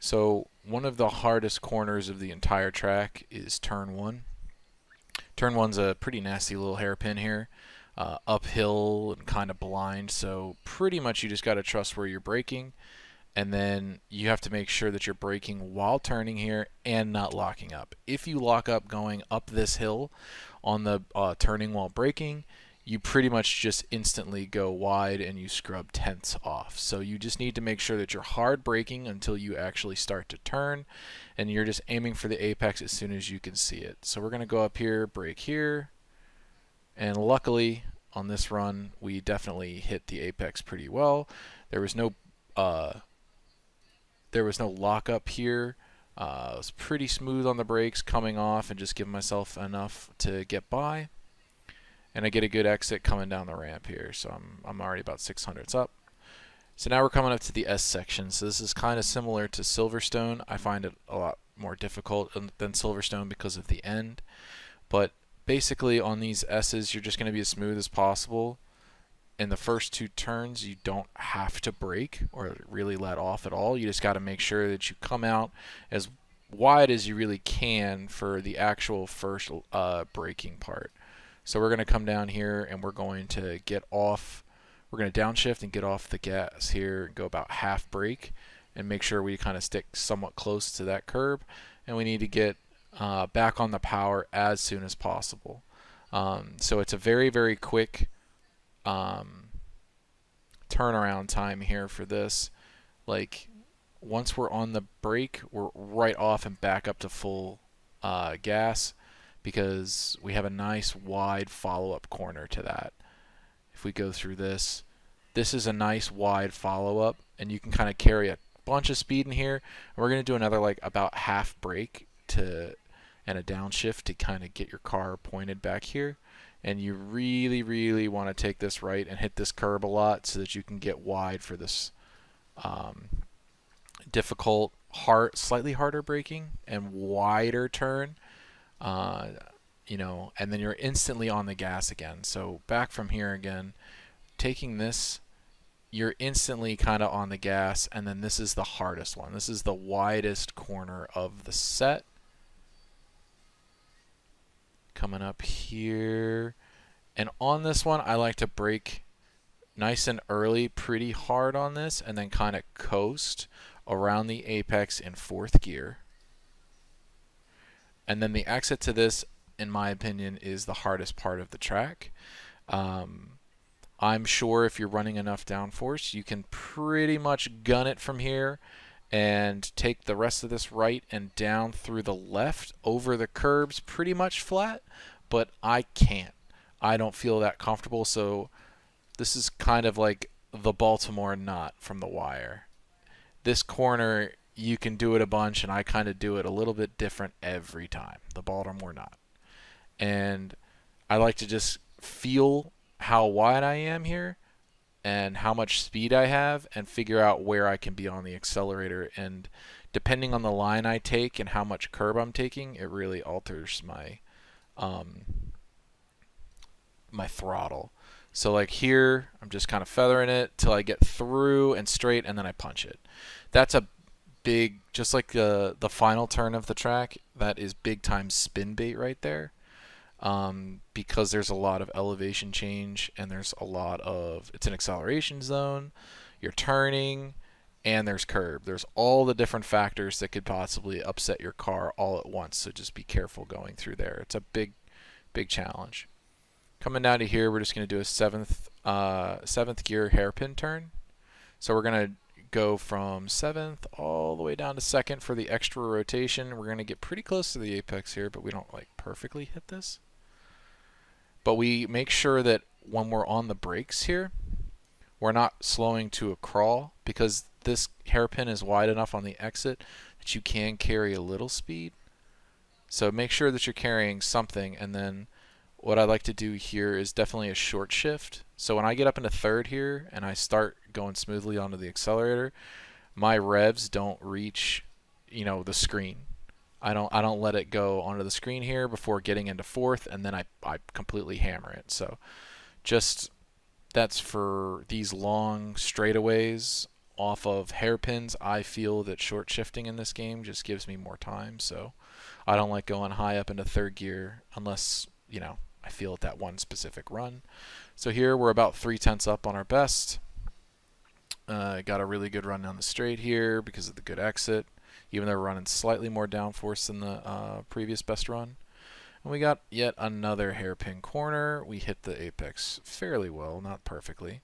So one of the hardest corners of the entire track is turn one. Turn one's a pretty nasty little hairpin here, uphill and kind of blind. So pretty much you just got to trust where you're braking, and then you have to make sure that you're braking while turning here and not locking up. If you lock up going up this hill on the turning while braking, you pretty much just instantly go wide and you scrub tenths off. So you just need to make sure that you're hard braking until you actually start to turn, and you're just aiming for the apex as soon as you can see it. So we're going to go up here, brake here, and luckily on this run we definitely hit the apex pretty well. There was no lockup here. I was pretty smooth on the brakes coming off and just giving myself enough to get by. And I get a good exit coming down the ramp here, so I'm already about 600s up. So now we're coming up to the S section. So this is kind of similar to Silverstone. I find it a lot more difficult than Silverstone because of the end. But basically on these S's, you're just going to be as smooth as possible. In the first two turns, you don't have to brake or really let off at all. You just got to make sure that you come out as wide as you really can for the actual first braking part. So we're going to come down here and we're going to get off. We're going to downshift and get off the gas here and go about half brake and make sure we kind of stick somewhat close to that curb. And we need to get back on the power as soon as possible. So it's a very, very quick turnaround time here for this. Like once we're on the brake, we're right off and back up to full gas, because we have a nice wide follow-up corner to that. If we go through this, this is a nice wide follow-up, and you can kind of carry a bunch of speed in here. And we're going to do another like about half brake to and a downshift to kind of get your car pointed back here. And you really, really want to take this right and hit this curb a lot so that you can get wide for this difficult, slightly harder braking and wider turn. And then you're instantly on the gas again. So back from here again, taking this, you're instantly kind of on the gas, and then this is the hardest one. This is the widest corner of the set. Coming up here, and on this one, I like to brake nice and early, pretty hard on this, and then kind of coast around the apex in fourth gear. And then the exit to this, in my opinion, is the hardest part of the track. I'm sure if you're running enough downforce, you can pretty much gun it from here and take the rest of this right and down through the left over the curbs pretty much flat, but I can't. I don't feel that comfortable, so this is kind of like the Baltimore knot from The Wire. This corner, you can do it a bunch, and I kind of do it a little bit different every time, the Baltimore knot. And I like to just feel how wide I am here and how much speed I have and figure out where I can be on the accelerator. And depending on the line I take and how much curb I'm taking, it really alters my my throttle. So like here, I'm just kind of feathering it till I get through and straight, and then I punch it. That's a big, just like the final turn of the track, that is big time spin bait right there. Because there's a lot of elevation change, and there's a lot of, it's an acceleration zone, you're turning, and there's curb. There's all the different factors that could possibly upset your car all at once, so just be careful going through there. It's a big challenge. Coming down to here, we're just going to do a seventh gear hairpin turn. So we're going to go from 7th all the way down to 2nd for the extra rotation. We're going to get pretty close to the apex here, but we don't like perfectly hit this. But we make sure that when we're on the brakes here, we're not slowing to a crawl, because this hairpin is wide enough on the exit that you can carry a little speed. So make sure that you're carrying something. And then what I like to do here is definitely a short shift. So when I get up into 3rd here and I start going smoothly onto the accelerator, my revs don't reach, the screen. I don't let it go onto the screen here before getting into 4th, and then I completely hammer it. So just that's for these long straightaways off of hairpins. I feel that short shifting in this game just gives me more time, so I don't like going high up into third gear unless, I feel at that one specific run. So here we're about 3/10 up on our best. Got a really good run down the straight here because of the good exit, even though we're running slightly more downforce than the previous best run. And we got yet another hairpin corner. We hit the apex fairly well, not perfectly.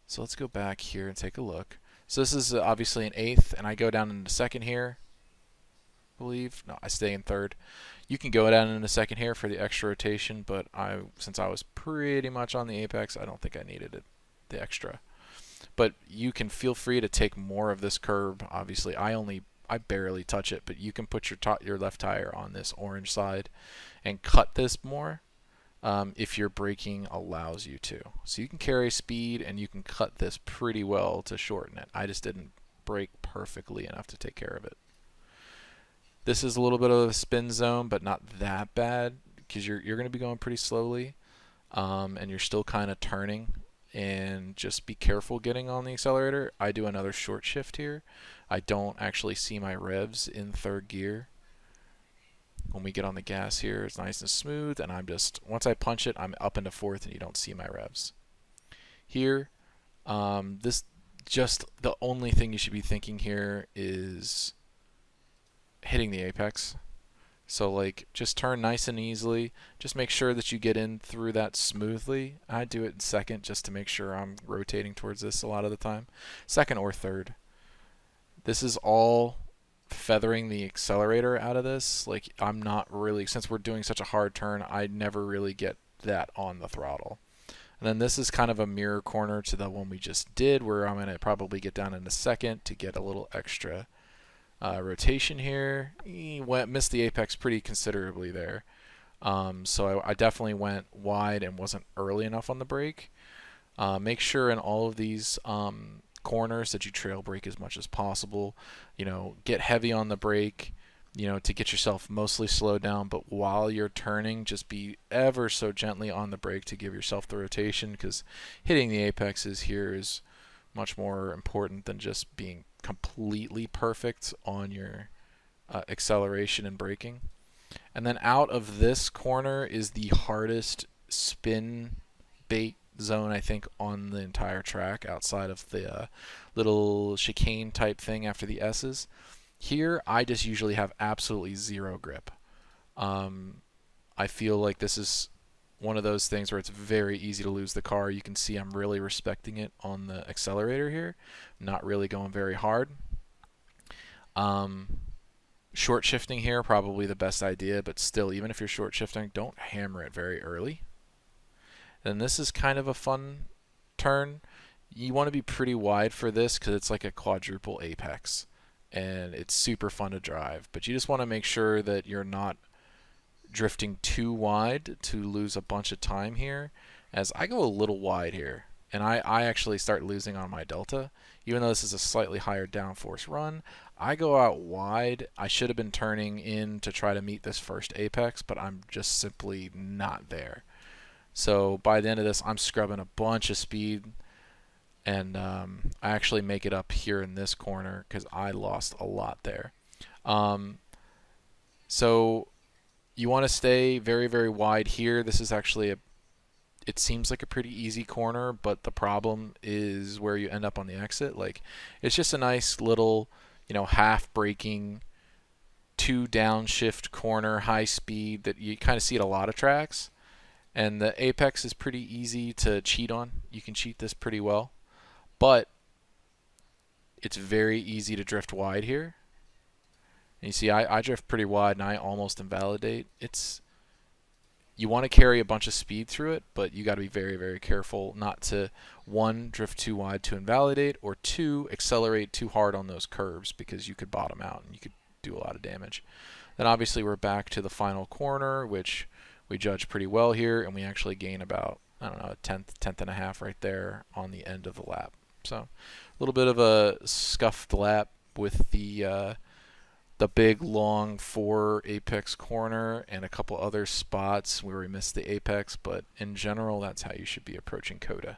So let's go back here and take a look. So this is obviously an 8th, and I go down into second here, I believe. No, I stay in third. You can go down into second here for the extra rotation, but since I was pretty much on the apex, I don't think I needed it, the extra. But you can feel free to take more of this curb. Obviously, I barely touch it, but you can put your left tire on this orange side and cut this more if your braking allows you to. So you can carry speed and you can cut this pretty well to shorten it. I just didn't brake perfectly enough to take care of it. This is a little bit of a spin zone, but not that bad because you're going to be going pretty slowly, and you're still kind of turning. And just be careful getting on the accelerator. I do another short shift here. I don't actually see my revs in third gear. When we get on the gas here, it's nice and smooth, and once I punch it, I'm up into fourth, and you don't see my revs. Here, just the only thing you should be thinking here is hitting the apex. So just turn nice and easily. Just make sure that you get in through that smoothly. I do it in second just to make sure I'm rotating towards this a lot of the time. Second or third. This is all feathering the accelerator out of this. I'm not really, since we're doing such a hard turn, I never really get that on the throttle. And then this is kind of a mirror corner to the one we just did, where I'm going to probably get down in a second to get a little extra rotation here. Missed the apex pretty considerably there. So I definitely went wide and wasn't early enough on the brake. Make sure in all of these corners that you trail brake as much as possible. Get heavy on the brake, to get yourself mostly slowed down, but while you're turning, just be ever so gently on the brake to give yourself the rotation, because hitting the apexes here is much more important than just being completely perfect on your acceleration and braking. And then out of this corner is the hardest spin bait zone, I think, on the entire track, outside of the little chicane type thing after the S's. Here, I just usually have absolutely zero grip. I feel like this is one of those things where it's very easy to lose the car. You can see I'm really respecting it on the accelerator here, not really going very hard. Short shifting here, probably the best idea, but still, even if you're short shifting, don't hammer it very early. Then this is kind of a fun turn. You want to be pretty wide for this because it's like a quadruple apex, and it's super fun to drive, but you just want to make sure that you're not drifting too wide to lose a bunch of time here, as I go a little wide here, and I actually start losing on my delta. Even though this is a slightly higher downforce run, I go out wide. I should have been turning in to try to meet this first apex, but I'm just simply not there. So by the end of this, I'm scrubbing a bunch of speed, and I actually make it up here in this corner because I lost a lot there. So you want to stay very, very wide here. This is actually it seems like a pretty easy corner, but the problem is where you end up on the exit. It's just a nice little, half braking, 2 downshift corner, high speed that you kind of see at a lot of tracks. And the apex is pretty easy to cheat on. You can cheat this pretty well, but it's very easy to drift wide here. And you see, I drift pretty wide, and I almost invalidate. You want to carry a bunch of speed through it, but you got to be very, very careful not to, 1, drift too wide to invalidate, or 2, accelerate too hard on those curves, because you could bottom out and you could do a lot of damage. Then obviously we're back to the final corner, which we judge pretty well here, and we actually gain about, I don't know, a tenth and a half right there on the end of the lap. So a little bit of a scuffed lap with the big long 4 apex corner and a couple other spots where we missed the apex, but in general, that's how you should be approaching Cota.